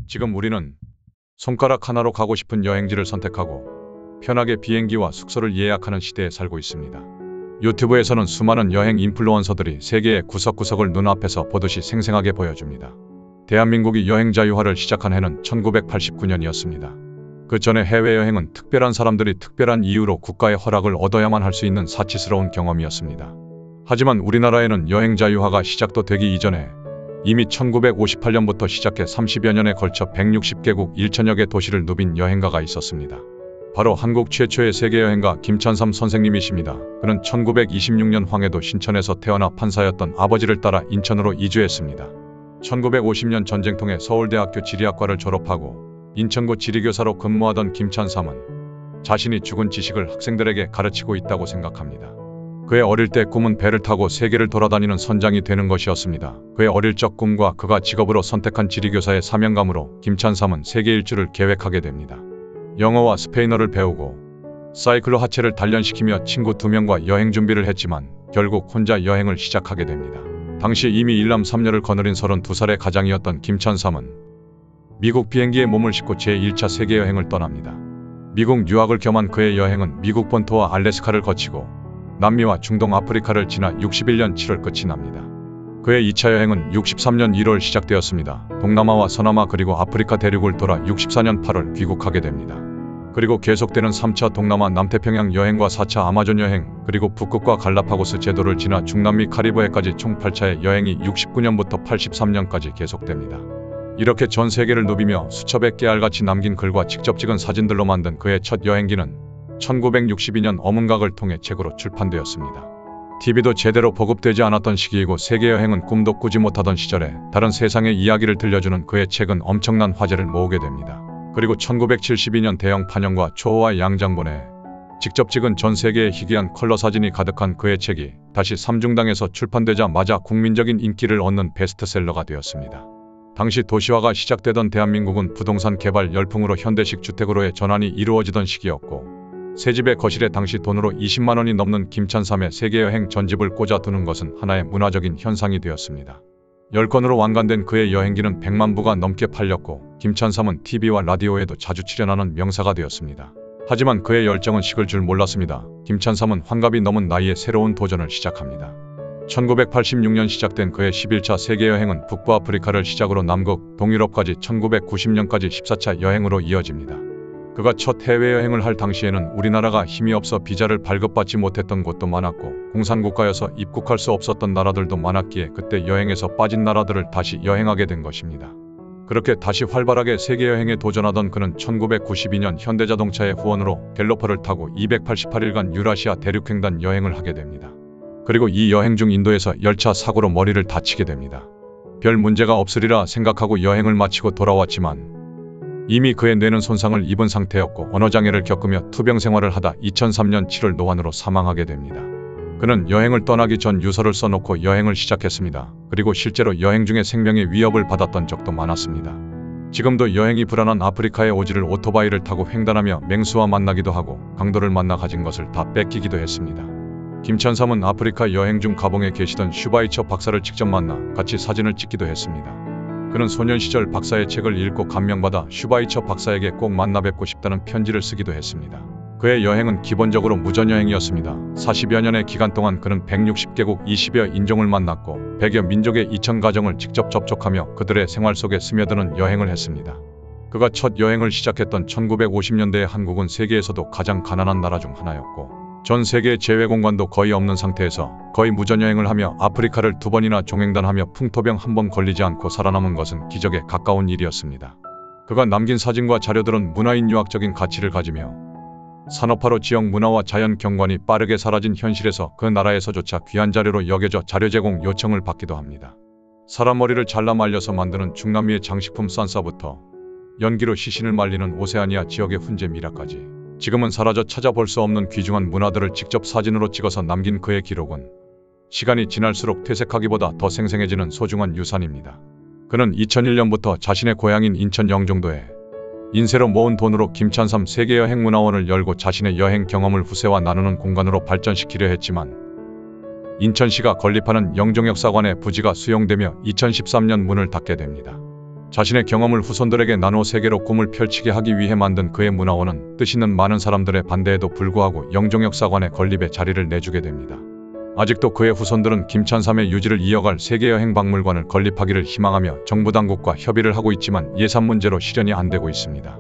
지금 우리는 손가락 하나로 가고 싶은 여행지를 선택하고 편하게 비행기와 숙소를 예약하는 시대에 살고 있습니다. 유튜브에서는 수많은 여행 인플루언서들이 세계의 구석구석을 눈앞에서 보듯이 생생하게 보여줍니다. 대한민국이 여행 자유화를 시작한 해는 1989년이었습니다. 그 전에 해외여행은 특별한 사람들이 특별한 이유로 국가의 허락을 얻어야만 할 수 있는 사치스러운 경험이었습니다. 하지만 우리나라에는 여행 자유화가 시작도 되기 이전에 이미 1958년부터 시작해 30여 년에 걸쳐 160개국 1천여 개 도시를 누빈 여행가가 있었습니다. 바로 한국 최초의 세계여행가 김찬삼 선생님이십니다. 그는 1926년 황해도 신천에서 태어나 판사였던 아버지를 따라 인천으로 이주했습니다. 1950년 전쟁통에 서울대학교 지리학과를 졸업하고 인천고 지리교사로 근무하던 김찬삼은 자신이 죽은 지식을 학생들에게 가르치고 있다고 생각합니다. 그의 어릴 때 꿈은 배를 타고 세계를 돌아다니는 선장이 되는 것이었습니다. 그의 어릴 적 꿈과 그가 직업으로 선택한 지리교사의 사명감으로 김찬삼은 세계 일주를 계획하게 됩니다. 영어와 스페인어를 배우고 사이클로 하체를 단련시키며 친구 2명과 여행 준비를 했지만 결국 혼자 여행을 시작하게 됩니다. 당시 이미 일남 3녀를 거느린 32살의 가장이었던 김찬삼은 미국 비행기에 몸을 싣고 제1차 세계여행을 떠납니다. 미국 유학을 겸한 그의 여행은 미국 본토와 알래스카를 거치고 남미와 중동 아프리카를 지나 61년 7월 끝이 납니다. 그의 2차 여행은 63년 1월 시작되었습니다. 동남아와 서남아 그리고 아프리카 대륙을 돌아 64년 8월 귀국하게 됩니다. 그리고 계속되는 3차 동남아 남태평양 여행과 4차 아마존 여행 그리고 북극과 갈라파고스 제도를 지나 중남미 카리브해까지 총 8차의 여행이 69년부터 83년까지 계속됩니다. 이렇게 전 세계를 누비며 수첩에 깨알같이 남긴 글과 직접 찍은 사진들로 만든 그의 첫 여행기는 1962년 어문각을 통해 책으로 출판되었습니다. TV도 제대로 보급되지 않았던 시기이고 세계여행은 꿈도 꾸지 못하던 시절에 다른 세상의 이야기를 들려주는 그의 책은 엄청난 화제를 모으게 됩니다. 그리고 1972년 대형 판형과 초호화 양장본에 직접 찍은 전 세계의 희귀한 컬러 사진이 가득한 그의 책이 다시 삼중당에서 출판되자마자 국민적인 인기를 얻는 베스트셀러가 되었습니다. 당시 도시화가 시작되던 대한민국은 부동산 개발 열풍으로 현대식 주택으로의 전환이 이루어지던 시기였고 새집의 거실에 당시 돈으로 20만 원이 넘는 김찬삼의 세계여행 전집을 꽂아두는 것은 하나의 문화적인 현상이 되었습니다. 10권으로 완간된 그의 여행기는 100만 부가 넘게 팔렸고 김찬삼은 TV와 라디오에도 자주 출연하는 명사가 되었습니다. 하지만 그의 열정은 식을 줄 몰랐습니다. 김찬삼은 환갑이 넘은 나이에 새로운 도전을 시작합니다. 1986년 시작된 그의 11차 세계여행은 북부아프리카를 시작으로 남극, 동유럽까지 1990년까지 14차 여행으로 이어집니다. 그가 첫 해외여행을 할 당시에는 우리나라가 힘이 없어 비자를 발급받지 못했던 곳도 많았고 공산국가여서 입국할 수 없었던 나라들도 많았기에 그때 여행에서 빠진 나라들을 다시 여행하게 된 것입니다. 그렇게 다시 활발하게 세계여행에 도전하던 그는 1992년 현대자동차의 후원으로 갤로퍼를 타고 288일간 유라시아 대륙횡단 여행을 하게 됩니다. 그리고 이 여행 중 인도에서 열차 사고로 머리를 다치게 됩니다. 별 문제가 없으리라 생각하고 여행을 마치고 돌아왔지만 이미 그의 뇌는 손상을 입은 상태였고 언어장애를 겪으며 투병 생활을 하다 2003년 7월 노환으로 사망하게 됩니다. 그는 여행을 떠나기 전 유서를 써놓고 여행을 시작했습니다. 그리고 실제로 여행 중에 생명의 위협을 받았던 적도 많았습니다. 지금도 여행이 불안한 아프리카의 오지를 오토바이를 타고 횡단하며 맹수와 만나기도 하고 강도를 만나 가진 것을 다 뺏기기도 했습니다. 김찬삼은 아프리카 여행 중 가봉에 계시던 슈바이처 박사를 직접 만나 같이 사진을 찍기도 했습니다. 그는 소년 시절 박사의 책을 읽고 감명받아 슈바이처 박사에게 꼭 만나 뵙고 싶다는 편지를 쓰기도 했습니다. 그의 여행은 기본적으로 무전여행이었습니다. 40여 년의 기간 동안 그는 160개국 20여 인종을 만났고 100여 민족의 2000가정을 직접 접촉하며 그들의 생활 속에 스며드는 여행을 했습니다. 그가 첫 여행을 시작했던 1950년대의 한국은 세계에서도 가장 가난한 나라 중 하나였고 전 세계 제외 공간도 거의 없는 상태에서 거의 무전여행을 하며 아프리카를 2번이나 종횡단하며 풍토병 1번 걸리지 않고 살아남은 것은 기적에 가까운 일이었습니다. 그가 남긴 사진과 자료들은 문화인 유학적인 가치를 가지며 산업화로 지역 문화와 자연 경관이 빠르게 사라진 현실에서 그 나라에서조차 귀한 자료로 여겨져 자료 제공 요청을 받기도 합니다. 사람 머리를 잘라 말려서 만드는 중남미의 장식품 산사부터 연기로 시신을 말리는 오세아니아 지역의 훈제 미라까지 지금은 사라져 찾아볼 수 없는 귀중한 문화들을 직접 사진으로 찍어서 남긴 그의 기록은 시간이 지날수록 퇴색하기보다 더 생생해지는 소중한 유산입니다. 그는 2001년부터 자신의 고향인 인천 영종도에 인쇄로 모은 돈으로 김찬삼 세계여행문화원을 열고 자신의 여행 경험을 후세와 나누는 공간으로 발전시키려 했지만 인천시가 건립하는 영종역사관의 부지가 수용되며 2013년 문을 닫게 됩니다. 자신의 경험을 후손들에게 나누어 세계로 꿈을 펼치게 하기 위해 만든 그의 문화원은 뜻 있는 많은 사람들의 반대에도 불구하고 영종역사관의 건립에 자리를 내주게 됩니다. 아직도 그의 후손들은 김찬삼의 유지를 이어갈 세계여행박물관을 건립하기를 희망하며 정부 당국과 협의를 하고 있지만 예산 문제로 실현이 안 되고 있습니다.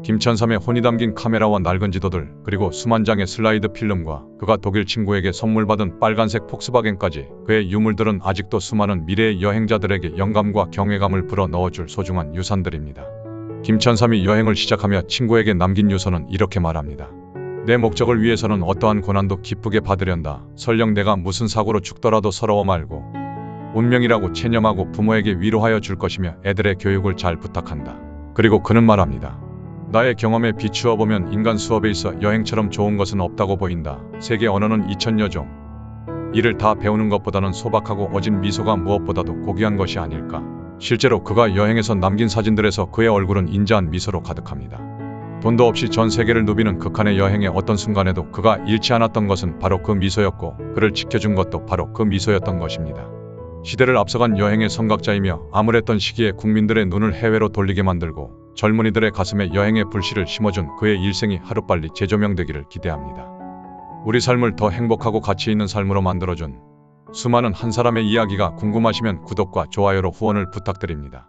김찬삼의 혼이 담긴 카메라와 낡은 지도들, 그리고 수만 장의 슬라이드 필름과 그가 독일 친구에게 선물 받은 빨간색 폭스바겐까지, 그의 유물들은 아직도 수많은 미래의 여행자들에게 영감과 경외감을 불어넣어줄 소중한 유산들입니다. 김찬삼이 여행을 시작하며 친구에게 남긴 유서는 이렇게 말합니다. 내 목적을 위해서는 어떠한 고난도 기쁘게 받으련다. 설령 내가 무슨 사고로 죽더라도 서러워 말고 운명이라고 체념하고 부모에게 위로하여 줄 것이며 애들의 교육을 잘 부탁한다. 그리고 그는 말합니다. 나의 경험에 비추어 보면 인간 수업에 있어 여행처럼 좋은 것은 없다고 보인다. 세계 언어는 2000여 종. 이를 다 배우는 것보다는 소박하고 어진 미소가 무엇보다도 고귀한 것이 아닐까. 실제로 그가 여행에서 남긴 사진들에서 그의 얼굴은 인자한 미소로 가득합니다. 돈도 없이 전 세계를 누비는 극한의 여행의 어떤 순간에도 그가 잃지 않았던 것은 바로 그 미소였고, 그를 지켜준 것도 바로 그 미소였던 것입니다. 시대를 앞서간 여행의 선각자이며 암울했던 시기에 국민들의 눈을 해외로 돌리게 만들고 젊은이들의 가슴에 여행의 불씨를 심어준 그의 일생이 하루빨리 재조명되기를 기대합니다. 우리 삶을 더 행복하고 가치 있는 삶으로 만들어준 수많은 한 사람의 이야기가 궁금하시면 구독과 좋아요로 후원을 부탁드립니다.